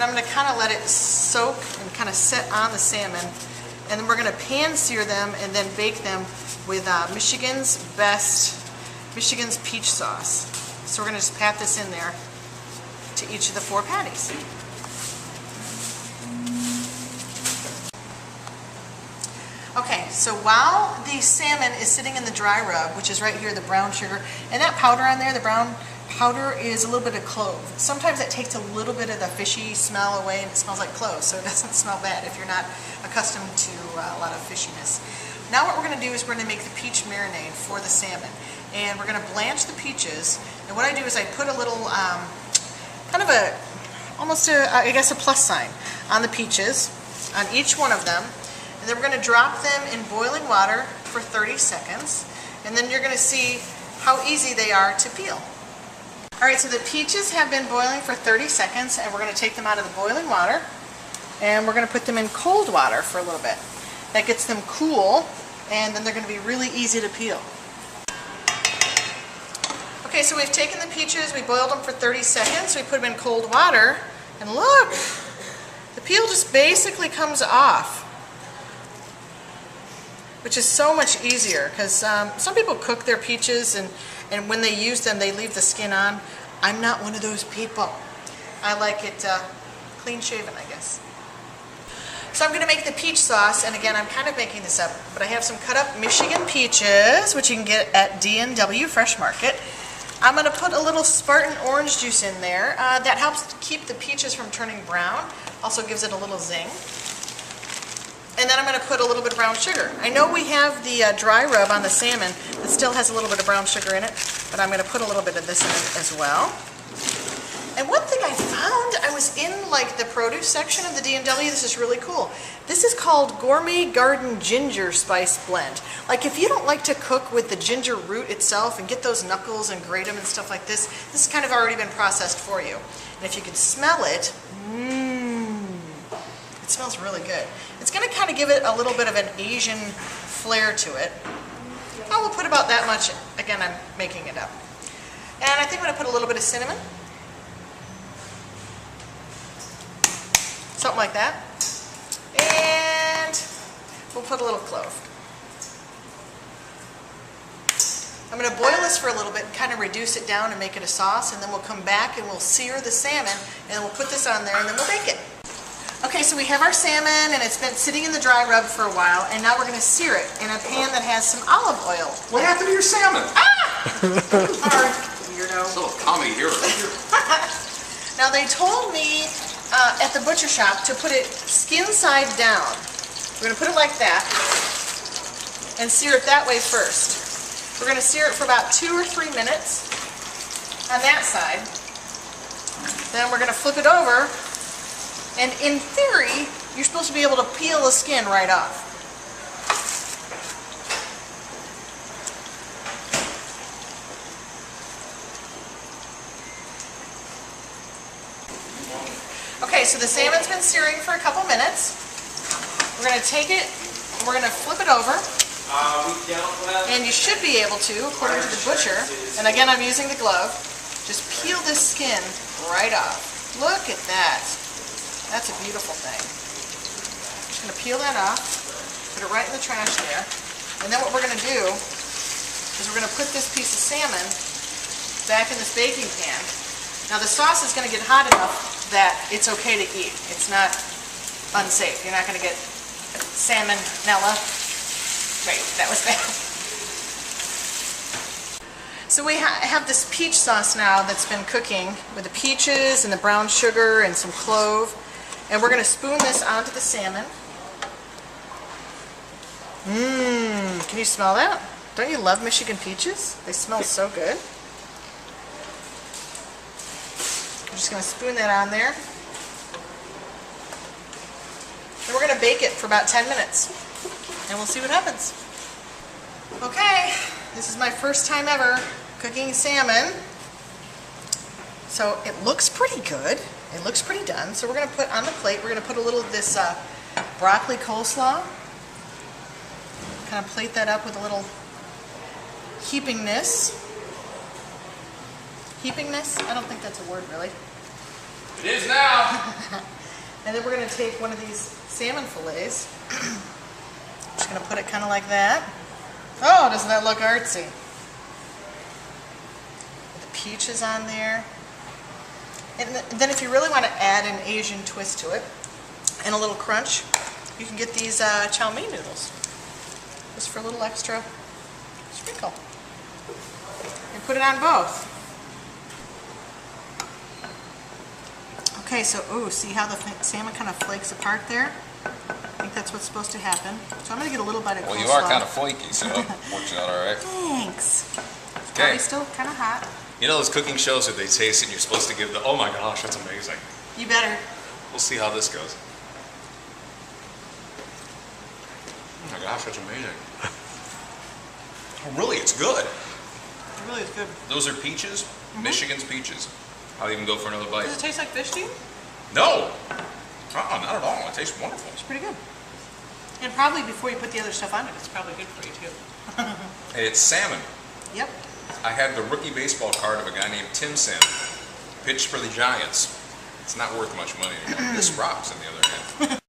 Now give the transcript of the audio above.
I'm going to kind of let it soak and kind of set on the salmon. And then we're going to pan sear them and then bake them with Michigan's peach sauce. So we're going to just pat this in there to each of the 4 patties. Okay, so while the salmon is sitting in the dry rub, which is right here, the brown sugar, and that powder on there, the brown powder, is a little bit of clove. Sometimes that takes a little bit of the fishy smell away and it smells like cloves, so it doesn't smell bad if you're not accustomed to a lot of fishiness. Now what we're going to do is we're going to make the peach marinade for the salmon. And we're going to blanch the peaches. And what I do is I put a little, kind of a, almost a, I guess a plus sign on the peaches, on each one of them. And then we're going to drop them in boiling water for 30 seconds. And then you're going to see how easy they are to peel. Alright, so the peaches have been boiling for 30 seconds and we're going to take them out of the boiling water and we're going to put them in cold water for a little bit. That gets them cool and then they're going to be really easy to peel. Okay, so we've taken the peaches, we boiled them for 30 seconds, we put them in cold water and look! The peel just basically comes off, which is so much easier because some people cook their peaches and when they use them they leave the skin on. I'm not one of those people. I like it clean shaven, I guess. So I'm going to make the peach sauce, and again I'm kind of making this up, but I have some cut up Michigan peaches, which you can get at D&W Fresh Market. I'm going to put a little Spartan orange juice in there. That helps keep the peaches from turning brown, also gives it a little zing. And then I'm going to put a little bit of brown sugar. I know we have the dry rub on the salmon that still has a little bit of brown sugar in it, but I'm going to put a little bit of this in it as well. And one thing I found, I was in like the produce section of the D&W, this is really cool. This is called Gourmet Garden Ginger Spice Blend. Like if you don't like to cook with the ginger root itself and get those knuckles and grate them and stuff like this, this has kind of already been processed for you. And if you can smell it, it smells really good. It's going to kind of give it a little bit of an Asian flair to it. I will put about that much. Again, I'm making it up. And I think I'm going to put a little bit of cinnamon. Something like that. And we'll put a little clove. I'm going to boil this for a little bit and kind of reduce it down and make it a sauce, and then we'll come back and we'll sear the salmon and we'll put this on there and then we'll bake it. Okay, so we have our salmon and it's been sitting in the dry rub for a while, and now we're going to sear it in a pan that has some olive oil. What happened to your salmon? Hard, weirdo. So comedy here. Now they told me at the butcher shop to put it skin side down. We're going to put it like that and sear it that way first. We're going to sear it for about 2 or 3 minutes on that side. Then we're going to flip it over. And in theory, you're supposed to be able to peel the skin right off. Okay, so the salmon's been searing for a couple minutes. We're going to take it, we're going to flip it over. And you should be able to, according to the butcher, and again I'm using the glove, just peel this skin right off. Look at that. That's a beautiful thing. Just going to peel that off, put it right in the trash there, and then what we're going to do is we're going to put this piece of salmon back in this baking pan. Now the sauce is going to get hot enough that it's okay to eat. It's not unsafe. You're not going to get salmonella. Wait, that was bad. So we have this peach sauce now that's been cooking with the peaches and the brown sugar and some clove. And we're going to spoon this onto the salmon. Can you smell that? Don't you love Michigan peaches? They smell so good. I'm just going to spoon that on there. And we're going to bake it for about 10 minutes. And we'll see what happens. Okay, this is my first time ever cooking salmon. So it looks pretty good. It looks pretty done. So we're going to put on the plate, we're going to put a little of this broccoli coleslaw. Kind of plate that up with a little heapingness. Heapingness? I don't think that's a word really. It is now. And then we're going to take one of these salmon fillets. Just going to put it kind of like that. Oh, doesn't that look artsy? With the peaches on there. And then if you really want to add an Asian twist to it and a little crunch, you can get these chow mein noodles. Just for a little extra sprinkle. And put it on both. Okay, so, ooh, see how the salmon kind of flakes apart there? I think that's what's supposed to happen. So I'm going to get a little bite of coleslaw. Well, you are kind of flaky, so it works out all right. Thanks. Okay. Probably still kind of hot. You know those cooking shows where they taste it and you're supposed to give the, oh my gosh, that's amazing. You better. We'll see how this goes. Oh my gosh, that's amazing. Oh, really, it's good. It really is good. Those are peaches, Michigan's peaches. I'll even go for another bite. Does it taste like fish to you? No! Not at all. It tastes wonderful. It's pretty good. And probably before you put the other stuff on it, it's probably good for you too. It's salmon. Yep. I had the rookie baseball card of a guy named Tim Salmon. Pitched for the Giants. It's not worth much money anymore. This rocks on the other hand.